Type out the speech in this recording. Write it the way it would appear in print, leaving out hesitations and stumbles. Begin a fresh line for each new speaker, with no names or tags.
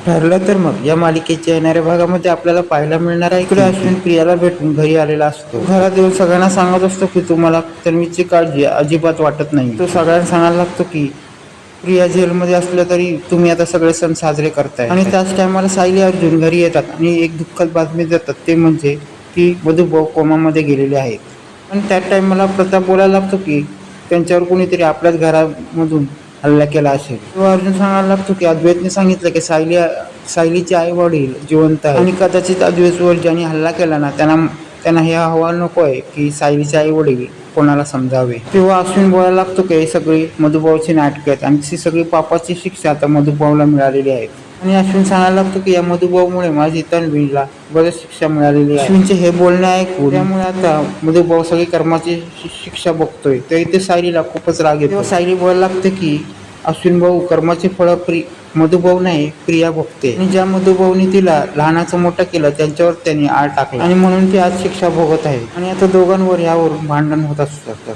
ठरलं तर मग या मालिकेच्या येणाऱ्या भागामध्ये आपल्याला पाहायला मिळणार आहे इकडे अश्विन प्रियाला भेटून घरी आलेला असतो. घरात येऊन सगळ्यांना सांगत असतो की तुम्हाला तन्वीची काळजी अजिबात वाटत नाही. तो सगळ्यांना सांगायला लागतो की प्रिया जेलमध्ये असलं तरी तुम्ही आता सगळे सण साजरे करताय. आणि त्याच टायमाला सायली अर्जुन घरी येतात आणि एक दुःखद बातमी देतात, ते म्हणजे की मधुभाऊ कोमामध्ये गेलेले आहेत. पण त्या टायमाला प्रताप बोलायला लागतो की त्यांच्यावर कोणीतरी आपल्याच घरामधून हल्ला केला असेल. तेव्हा अर्जुन सांगायला लागतो की अद्वैतने सांगितलं की सायलीचे आई वडील जिवंत आहेत आणि कदाचित अद्वैतवर ज्यांनी हल्ला केला ना त्यांना हे अहवाल नको आहे की सायलीचे आई वडील कोणाला समजावे. तेव्हा अश्विन बोलायला लागतो की सगळी मधुभाऊची नाटकं आहेत आणि ती सगळी पापाची शिक्षा आता मधुभाऊला मिळालेली आहे. आणि अश्विन सांगायला लागतो की या मधुभाऊमुळे माझी तन्वीला बरेच शिक्षा मिळालेली आहे. अश्विनचे हे बोलणे ऐकून त्यामुळे आता मधुभाऊ सगळी कर्माची शिक्षा बघतोय. तर इथे सायलीला खूपच राग येतो. सायली बोलायला लागते की अश्विन भाऊ कर्माचे फळ मधुभाऊ नाही प्रिया भोगते आणि ज्या मधुभाऊनी तिला लहानाचं मोठं केलं त्यांच्यावर त्यांनी आळ टाकला आणि म्हणून ती आज शिक्षा भोगत आहे. आणि आता दोघांवर यावरून भांडण होत असतं.